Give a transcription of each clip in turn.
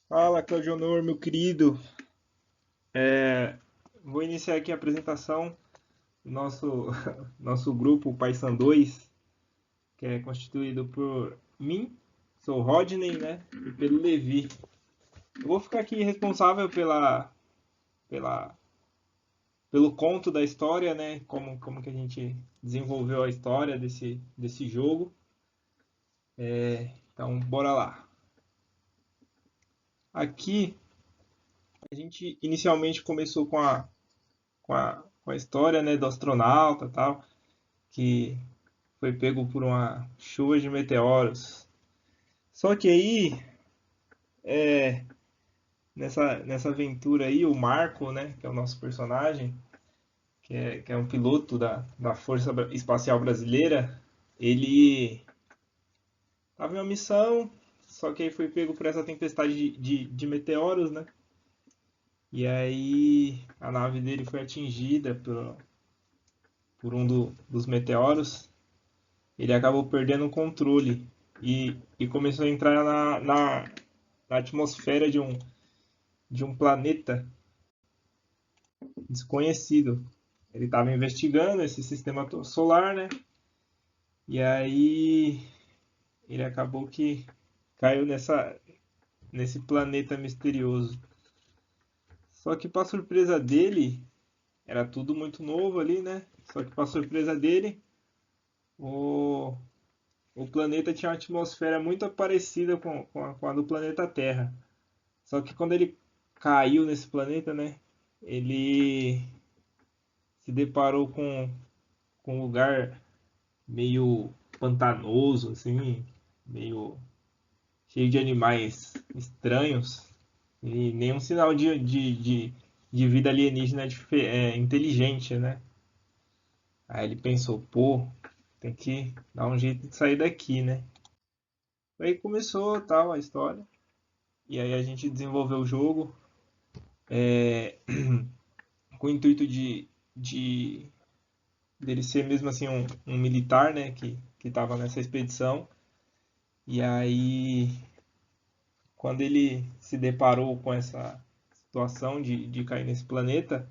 Fala, Claudionor, meu querido. Vou iniciar aqui a apresentação do nosso, nosso grupo Paysan 2, que é constituído por mim, sou o Rodney, né? E pelo Levi. Eu vou ficar aqui responsável pela, pelo conto da história, né? Como que a gente desenvolveu a história desse jogo. Então, bora lá. Aqui, a gente inicialmente começou com a história, né, do astronauta e tal, que foi pego por uma chuva de meteoros. Só que aí, nessa aventura aí, o Marco, né, que é o nosso personagem, que é um piloto da Força Espacial Brasileira, ele estava em uma missão, só que aí foi pego por essa tempestade de meteoros, né? E aí a nave dele foi atingida por dos meteoros. Ele acabou perdendo o controle e começou a entrar na atmosfera de um planeta desconhecido. Ele estava investigando esse sistema solar, né? E aí ele acabou que caiu nesse planeta misterioso. Só que para surpresa dele, era tudo muito novo ali, né? Só que para surpresa dele, o, o planeta tinha uma atmosfera muito parecida com a do planeta Terra. Só que quando ele caiu nesse planeta, né? Ele se deparou com um lugar meio pantanoso, assim, meio cheio de animais estranhos e nenhum sinal de vida alienígena inteligente, né? Aí ele pensou, pô, tem que dar um jeito de sair daqui, né? Aí começou tal a história e aí a gente desenvolveu o jogo com o intuito de dele ser mesmo assim um militar, né, que estava nessa expedição. E aí, quando ele se deparou com essa situação de cair nesse planeta,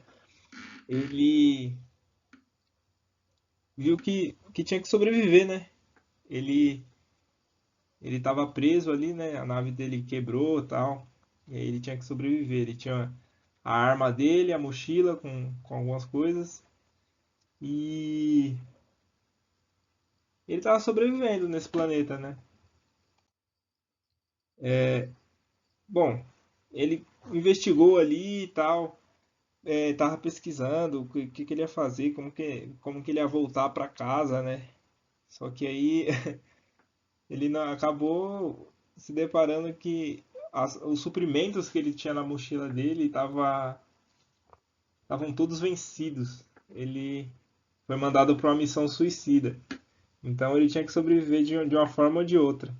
ele viu que tinha que sobreviver, né? Ele ele estava preso ali, né? A nave dele quebrou, e tal. E aí ele tinha que sobreviver. Ele tinha a arma dele, a mochila com algumas coisas e ele estava sobrevivendo nesse planeta, né? Bom, ele investigou ali e tal, tava pesquisando o que ele ia fazer, como que ele ia voltar para casa, né? Só que aí ele acabou se deparando que os suprimentos que ele tinha na mochila dele estavam todos vencidos. Ele foi mandado para uma missão suicida. Então ele tinha que sobreviver de uma forma ou de outra.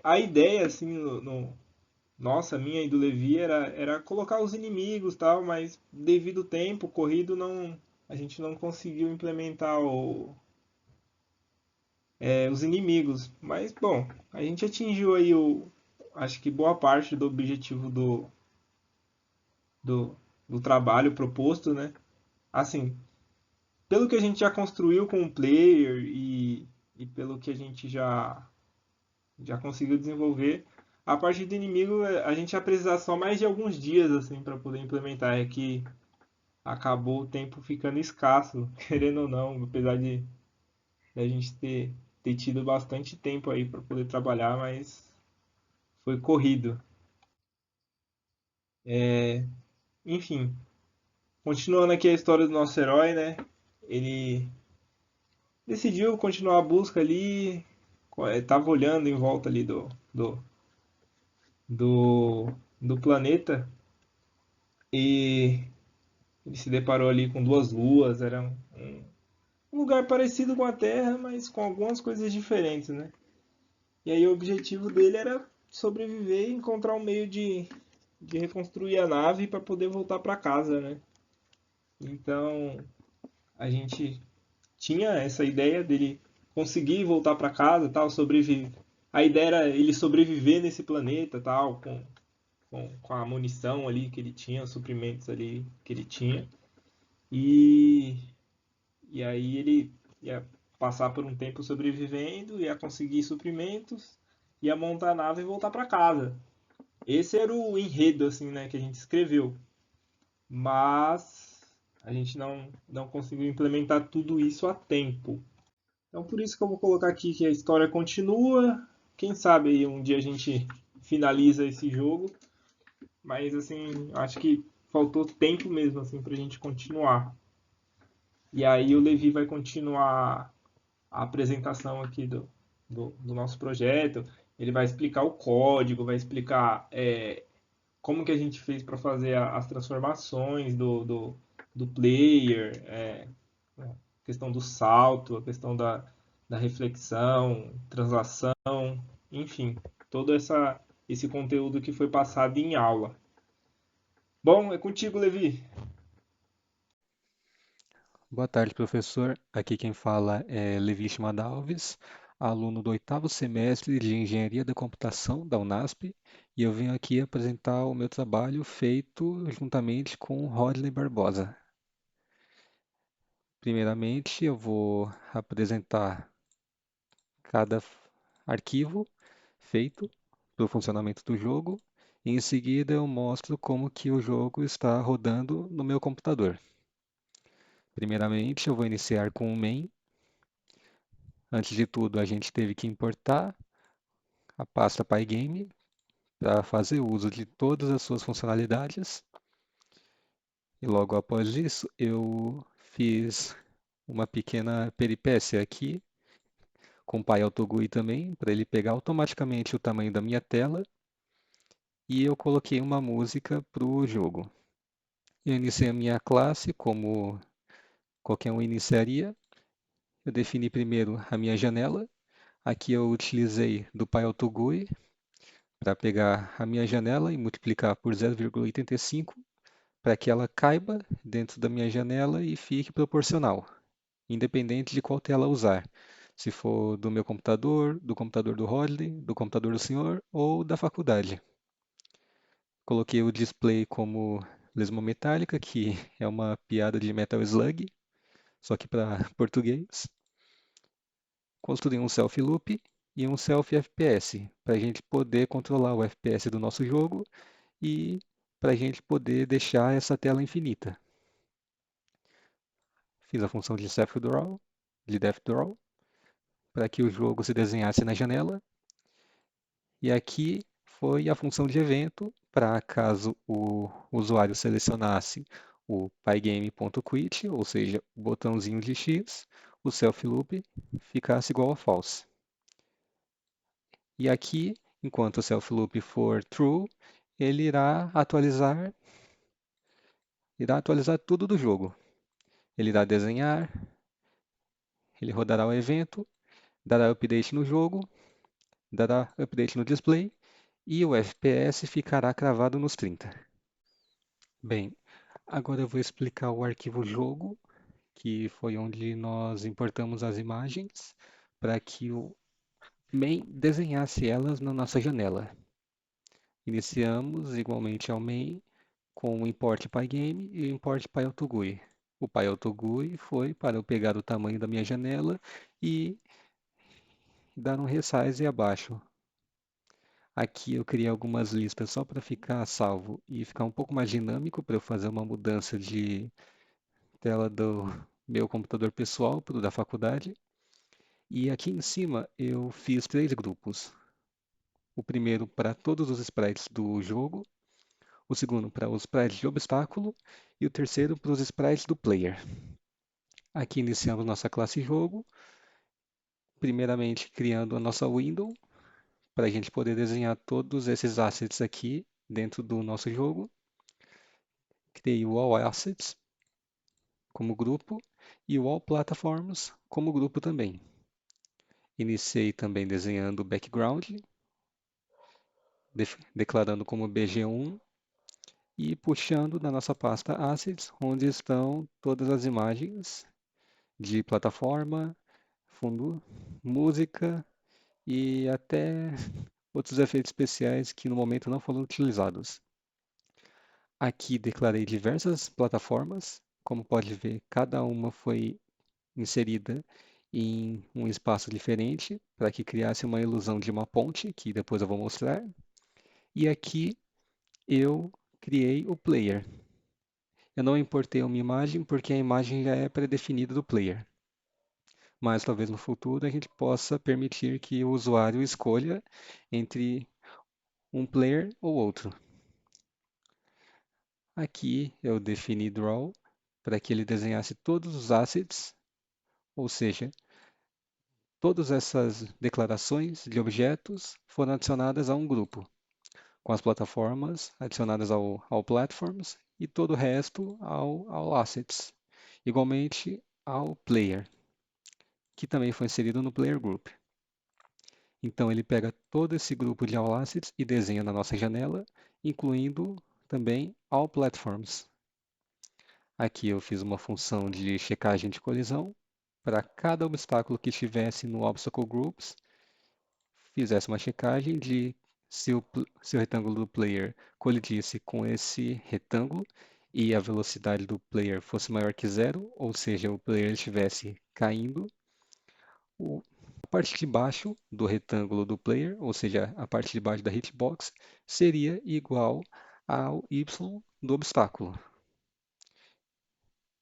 A ideia, assim, nossa, minha e do Levi era colocar os inimigos tal, mas devido ao tempo corrido a gente não conseguiu implementar os inimigos. Mas bom, a gente atingiu aí acho que boa parte do objetivo do, do trabalho proposto, né? Assim, pelo que a gente já construiu com o player e pelo que a gente já conseguiu desenvolver, a parte do inimigo a gente ia precisar só mais de alguns dias assim para poder implementar. É que acabou o tempo ficando escasso, querendo ou não, apesar de a gente ter tido bastante tempo aí para poder trabalhar, mas foi corrido. Enfim, continuando aqui a história do nosso herói, né? Ele decidiu continuar a busca ali, estava olhando em volta ali do, do planeta e ele se deparou ali com duas luas, era um lugar parecido com a Terra, mas com algumas coisas diferentes, né? E aí o objetivo dele era sobreviver e encontrar um meio de reconstruir a nave para poder voltar para casa, né? Então a gente tinha essa ideia dele conseguir voltar para casa, tal, sobreviver, a ideia era ele sobreviver nesse planeta, tal, com a munição ali que ele tinha, os suprimentos ali que ele tinha. E, e aí ele ia passar por um tempo sobrevivendo, ia conseguir suprimentos, ia montar a nave e voltar para casa. Esse era o enredo assim, né, que a gente escreveu. Mas a gente não conseguiu implementar tudo isso a tempo. Então por isso que eu vou colocar aqui que a história continua. Quem sabe aí um dia a gente finaliza esse jogo, mas assim, acho que faltou tempo mesmo assim pra gente continuar. E aí o Levi vai continuar a apresentação aqui do nosso projeto. Ele vai explicar o código, vai explicar como que a gente fez para fazer as transformações do player, a questão do salto, a questão da reflexão, translação, enfim, todo esse conteúdo que foi passado em aula. Bom, é contigo, Levi. Boa tarde, professor. Aqui quem fala é Levi Alves, aluno do oitavo semestre de Engenharia da Computação da Unasp, e eu venho aqui apresentar o meu trabalho feito juntamente com o Rodney Barbosa. Primeiramente, eu vou apresentar cada arquivo feito para o funcionamento do jogo, e em seguida eu mostro como que o jogo está rodando no meu computador. Primeiramente, eu vou iniciar com o main. Antes de tudo, a gente teve que importar a pasta Pygame para fazer uso de todas as suas funcionalidades. E logo após isso, eu fiz uma pequena peripécia aqui com o PyAutoGUI também, para ele pegar automaticamente o tamanho da minha tela. E eu coloquei uma música para o jogo. Eu iniciei a minha classe como qualquer um iniciaria. Eu defini primeiro a minha janela. Aqui eu utilizei do PyAutoGUI para pegar a minha janela e multiplicar por 0,85 para que ela caiba dentro da minha janela e fique proporcional, independente de qual tela usar. Se for do meu computador, do computador do Rodney, do computador do senhor ou da faculdade. Coloquei o display como lesma metálica, que é uma piada de Metal Slug, só que para português. Construí um self loop e um self FPS, para a gente poder controlar o FPS do nosso jogo e para a gente poder deixar essa tela infinita. Fiz a função de self draw, de depth draw, para que o jogo se desenhasse na janela. E aqui foi a função de evento, para caso o usuário selecionasse o pygame.quit, ou seja, o botãozinho de X, o self loop ficasse igual a false. E aqui, enquanto o self loop for true, ele irá atualizar tudo do jogo. Ele irá desenhar, ele rodará o evento, dará update no jogo, dará update no display e o FPS ficará cravado nos 30. Bem, agora eu vou explicar o arquivo jogo, que foi onde nós importamos as imagens para que o main desenhasse elas na nossa janela. Iniciamos igualmente ao main com o import pygame e o import pyautogui. O pyautogui foi para eu pegar o tamanho da minha janela e dar um resize abaixo. Aqui eu criei algumas listas só para ficar salvo e ficar um pouco mais dinâmico para eu fazer uma mudança de tela do meu computador pessoal para o da faculdade. E aqui em cima eu fiz três grupos. O primeiro para todos os sprites do jogo, o segundo para os sprites de obstáculo e o terceiro para os sprites do player. Aqui iniciamos nossa classe jogo, primeiramente criando a nossa window para a gente poder desenhar todos esses assets aqui dentro do nosso jogo. Criei o All Assets como grupo e o All Platforms como grupo também. Iniciei também desenhando o background, declarando como BG1 e puxando na nossa pasta Assets, onde estão todas as imagens de plataforma, fundo, música e até outros efeitos especiais que no momento não foram utilizados. Aqui declarei diversas plataformas. Como pode ver, cada uma foi inserida em um espaço diferente para que criasse uma ilusão de uma ponte, que depois eu vou mostrar. E aqui eu criei o player. Eu não importei uma imagem porque a imagem já é pré-definida do player. Mas talvez no futuro a gente possa permitir que o usuário escolha entre um player ou outro. Aqui eu defini draw para que ele desenhasse todos os assets, ou seja, todas essas declarações de objetos foram adicionadas a um grupo, com as plataformas adicionadas ao platforms e todo o resto ao assets, igualmente ao player, que também foi inserido no player group. Então ele pega todo esse grupo de all assets e desenha na nossa janela, incluindo também all platforms. Aqui eu fiz uma função de checagem de colisão. Para cada obstáculo que estivesse no Obstacle Groups, fizesse uma checagem de se o retângulo do player colidisse com esse retângulo e a velocidade do player fosse maior que zero, ou seja, o player estivesse caindo, a parte de baixo do retângulo do player, ou seja, a parte de baixo da hitbox, seria igual ao y do obstáculo.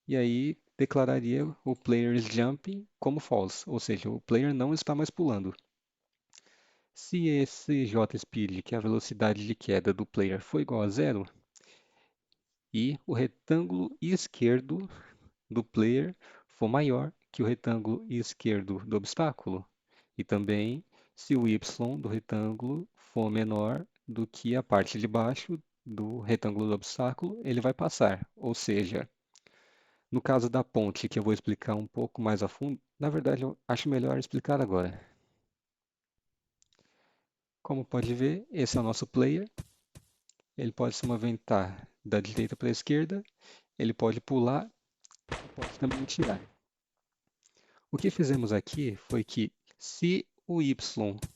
E aí declararia o player's jumping como false, ou seja, o player não está mais pulando. Se esse JSpeed, que é a velocidade de queda do player, for igual a zero, e o retângulo esquerdo do player for maior que o retângulo esquerdo do obstáculo, e também se o y do retângulo for menor do que a parte de baixo do retângulo do obstáculo, ele vai passar. Ou seja, no caso da ponte, que eu vou explicar um pouco mais a fundo, na verdade eu acho melhor explicar agora. Como pode ver, esse é o nosso player. Ele pode se movimentar da direita para a esquerda, ele pode pular, pode também tirar. O que fizemos aqui foi que, se o y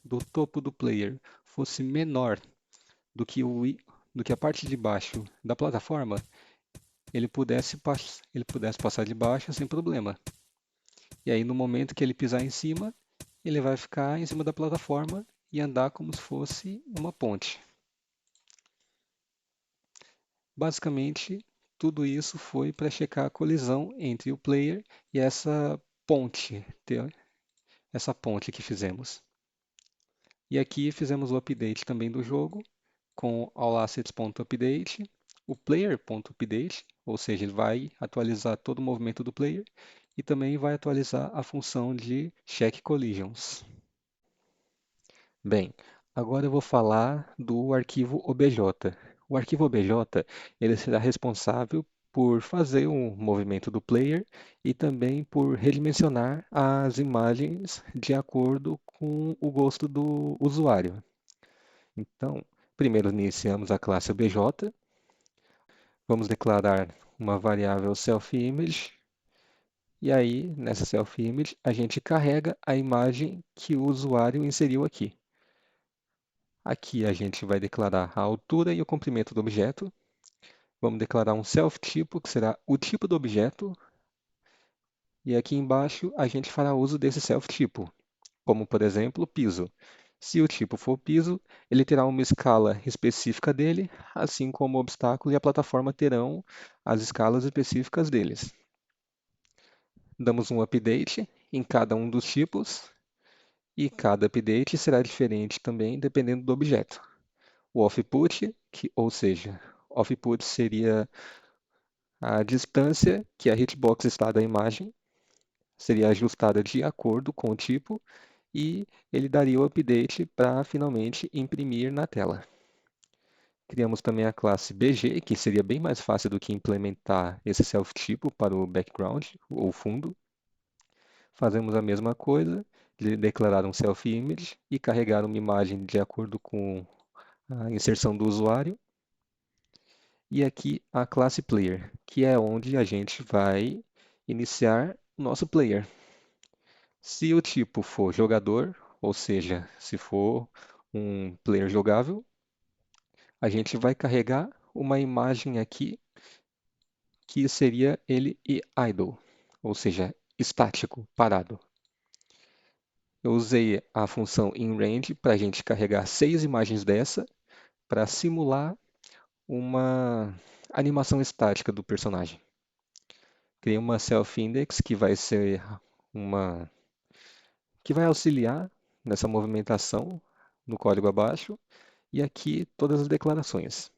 do topo do player fosse menor do que, do que a parte de baixo da plataforma, ele pudesse passar de baixo sem problema. E aí, no momento que ele pisar em cima, ele vai ficar em cima da plataforma e andar como se fosse uma ponte. Basicamente, tudo isso foi para checar a colisão entre o player e essa ponte que fizemos. E aqui fizemos o update também do jogo com allassets.update, o player.update, ou seja, ele vai atualizar todo o movimento do player e também vai atualizar a função de check collisions. Bem, agora eu vou falar do arquivo obj. O arquivo obj ele será responsável por fazer o movimento do player e também por redimensionar as imagens de acordo com o gosto do usuário. Então, primeiro iniciamos a classe obj, vamos declarar uma variável selfImage e aí, nessa selfImage, a gente carrega a imagem que o usuário inseriu aqui. Aqui a gente vai declarar a altura e o comprimento do objeto. Vamos declarar um self-tipo, que será o tipo do objeto. E aqui embaixo a gente fará uso desse self-tipo, como por exemplo, piso. Se o tipo for piso, ele terá uma escala específica dele, assim como o obstáculo e a plataforma terão as escalas específicas deles. Damos um update em cada um dos tipos, e cada update será diferente também dependendo do objeto. O offput, ou seja, offput seria a distância que a hitbox está da imagem, seria ajustada de acordo com o tipo e ele daria o update para finalmente imprimir na tela. Criamos também a classe BG, que seria bem mais fácil do que implementar esse self-tipo para o background ou fundo. Fazemos a mesma coisa, de declarar um self-image e carregar uma imagem de acordo com a inserção do usuário. E aqui a classe player, que é onde a gente vai iniciar o nosso player. Se o tipo for jogador, ou seja, se for um player jogável, a gente vai carregar uma imagem aqui que seria ele e idle, ou seja, estático, parado. Eu usei a função inRange para a gente carregar 6 imagens dessa para simular uma animação estática do personagem. Criei uma self-index que vai ser uma que vai auxiliar nessa movimentação no código abaixo e aqui todas as declarações.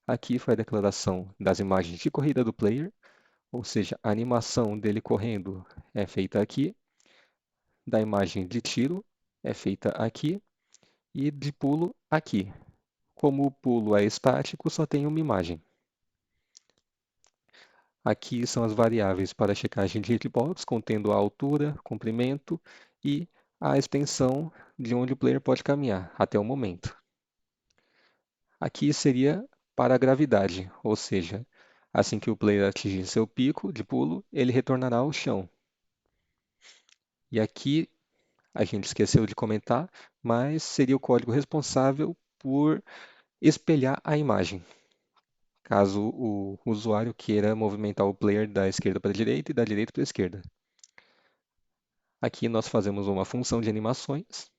Aqui foi a declaração das imagens de corrida do player, ou seja, a animação dele correndo é feita aqui, da imagem de tiro é feita aqui e de pulo aqui. Como o pulo é estático, só tem uma imagem. Aqui são as variáveis para a checagem de hitbox, contendo a altura, comprimento e a extensão de onde o player pode caminhar até o momento. Aqui seria para a gravidade, ou seja, assim que o player atingir seu pico de pulo, ele retornará ao chão. E aqui a gente esqueceu de comentar, mas seria o código responsável por espelhar a imagem, caso o usuário queira movimentar o player da esquerda para a direita e da direita para a esquerda. Aqui nós fazemos uma função de animações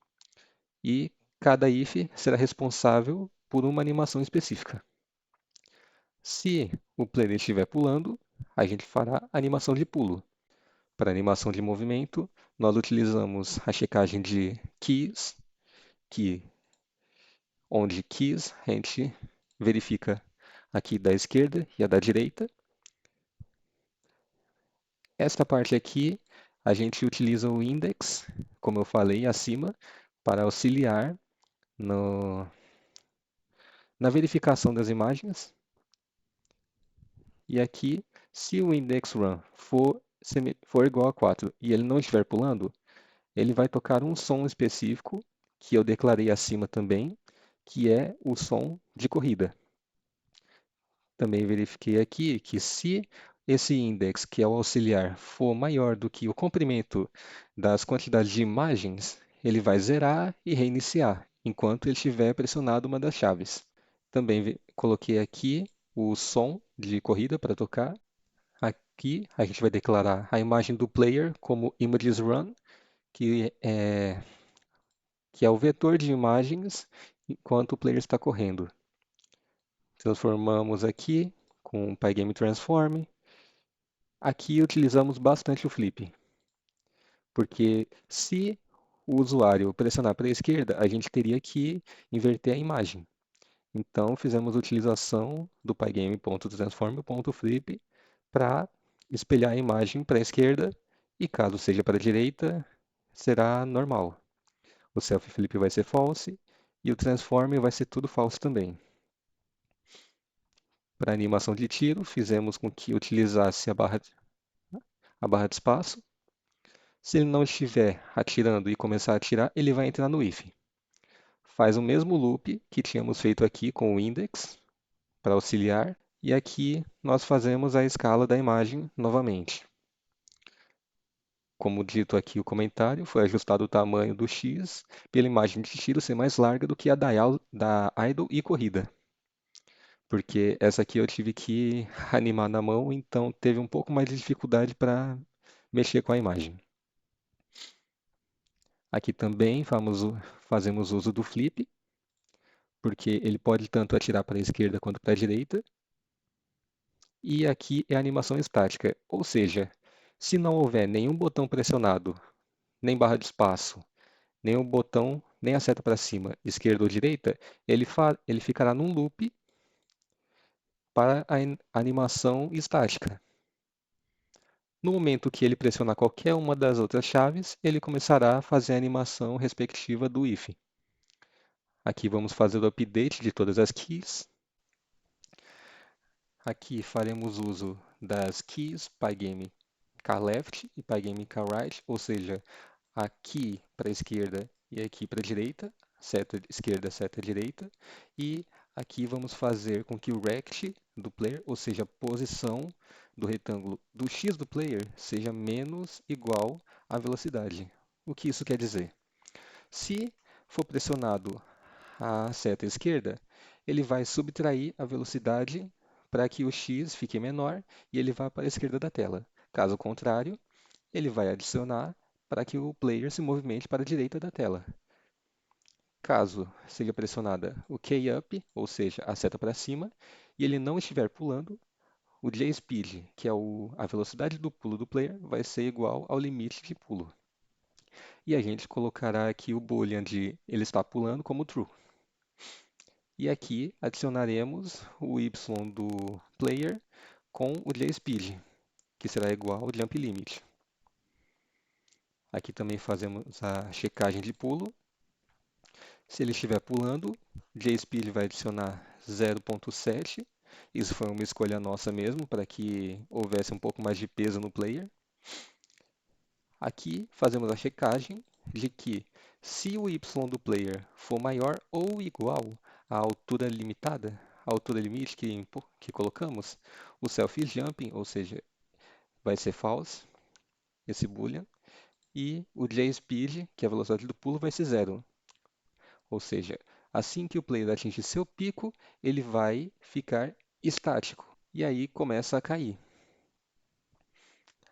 e cada if será responsável por uma animação específica. Se o player estiver pulando, a gente fará animação de pulo. Para animação de movimento, nós utilizamos a checagem de keys, onde keys a gente verifica aqui da esquerda e a da direita. Esta parte aqui a gente utiliza o index, como eu falei acima, para auxiliar na verificação das imagens. E aqui, se o index run for igual a 4 e ele não estiver pulando, ele vai tocar um som específico, que eu declarei acima também, que é o som de corrida. Também verifiquei aqui que se esse index, que é o auxiliar, for maior do que o comprimento das quantidades de imagens, ele vai zerar e reiniciar, enquanto ele estiver pressionado uma das chaves. Também coloquei aqui o som de corrida para tocar. Aqui a gente vai declarar a imagem do player como imagesRun, que é o vetor de imagens enquanto o player está correndo. Transformamos aqui com o Pygame Transform. Aqui utilizamos bastante o flip, porque se o usuário pressionar para a esquerda, a gente teria que inverter a imagem. Então, fizemos a utilização do pygame.transform.flip para espelhar a imagem para a esquerda e, caso seja para a direita, será normal. O self-flip vai ser false e o transform vai ser tudo false também. Para animação de tiro, fizemos com que utilizasse a barra de espaço. Se ele não estiver atirando e começar a atirar, ele vai entrar no if. Faz o mesmo loop que tínhamos feito aqui com o index para auxiliar. E aqui nós fazemos a escala da imagem novamente. Como dito aqui o comentário, foi ajustado o tamanho do X pela imagem de tiro ser mais larga do que a da idle e corrida. Porque essa aqui eu tive que animar na mão, então teve um pouco mais de dificuldade para mexer com a imagem. Aqui também fazemos uso do flip, porque ele pode tanto atirar para a esquerda quanto para a direita. E aqui é a animação estática, ou seja, se não houver nenhum botão pressionado, nem barra de espaço, nenhum botão, nem a seta para cima, esquerda ou direita, ele ficará num loop para a animação estática. No momento que ele pressionar qualquer uma das outras chaves, ele começará a fazer a animação respectiva do if. Aqui vamos fazer o update de todas as keys. Aqui faremos uso das keys pygame carLeft e pygame carRight, ou seja, aqui para a esquerda e aqui para a direita, seta esquerda, seta direita, e aqui vamos fazer com que o rect do player, ou seja, a posição do retângulo do x do player, seja menos igual à velocidade. O que isso quer dizer? Se for pressionado a seta esquerda, ele vai subtrair a velocidade para que o x fique menor e ele vá para a esquerda da tela. Caso contrário, ele vai adicionar para que o player se movimente para a direita da tela. Caso seja pressionada o key up, ou seja, a seta para cima, e ele não estiver pulando, o jspeed, que é a velocidade do pulo do player, vai ser igual ao limite de pulo. E a gente colocará aqui o boolean de ele está pulando como true. E aqui adicionaremos o y do player com o jspeed, que será igual ao jump limit. Aqui também fazemos a checagem de pulo. Se ele estiver pulando, jspeed vai adicionar 0.7. Isso foi uma escolha nossa mesmo, para que houvesse um pouco mais de peso no player. Aqui fazemos a checagem de que se o y do player for maior ou igual à altura limitada, a altura limite que colocamos, o self-jumping, ou seja, vai ser false, esse boolean, e o jspeed, que é a velocidade do pulo, vai ser zero. Ou seja, assim que o player atingir seu pico, ele vai ficar estático, e aí começa a cair.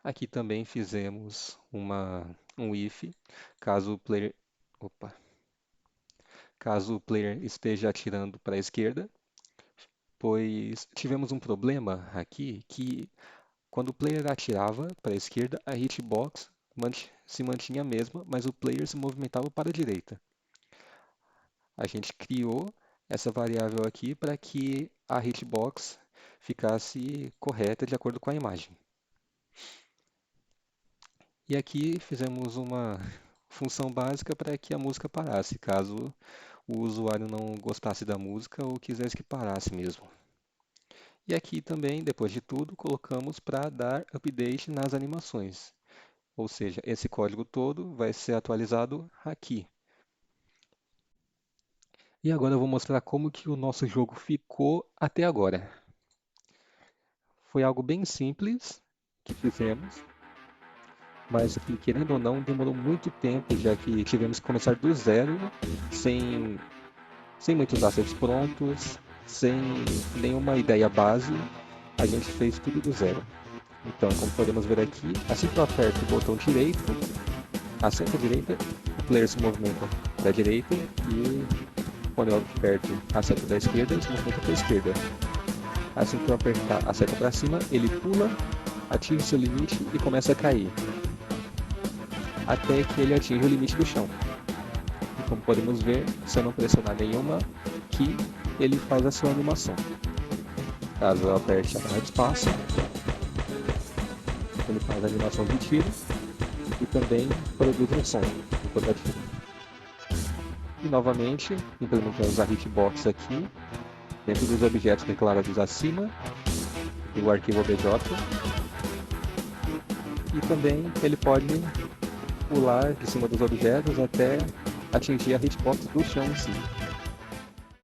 Aqui também fizemos um if, caso o player, caso o player esteja atirando para a esquerda, pois tivemos um problema aqui que quando o player atirava para a esquerda, a hitbox se mantinha a mesma, mas o player se movimentava para a direita. A gente criou essa variável aqui para que a hitbox ficasse correta de acordo com a imagem. E aqui fizemos uma função básica para que a música parasse, caso o usuário não gostasse da música ou quisesse que parasse mesmo. E aqui também, depois de tudo, colocamos para dar update nas animações. Ou seja, esse código todo vai ser atualizado aqui. E agora eu vou mostrar como que o nosso jogo ficou até agora. Foi algo bem simples que fizemos, mas que, querendo ou não, demorou muito tempo, já que tivemos que começar do zero, sem muitos assets prontos, sem nenhuma ideia base, a gente fez tudo do zero. Então, como podemos ver aqui, assim que eu aperto o botão direito, a seta direita, o player se movimenta para a direita e quando eu aperto a seta da esquerda, ele se movimenta para a esquerda. Assim que eu apertar a seta para cima, ele pula, atinge seu limite e começa a cair, até que ele atinge o limite do chão. E como podemos ver, se eu não pressionar nenhuma key, ele faz a sua animação. Caso eu aperte a barra de espaço, ele faz a animação de tiro e também produz um som enquanto atira. E novamente, implementamos a hitbox aqui, dentro dos objetos declarados acima do arquivo obj. E também ele pode pular de cima dos objetos até atingir a hitbox do chão em si.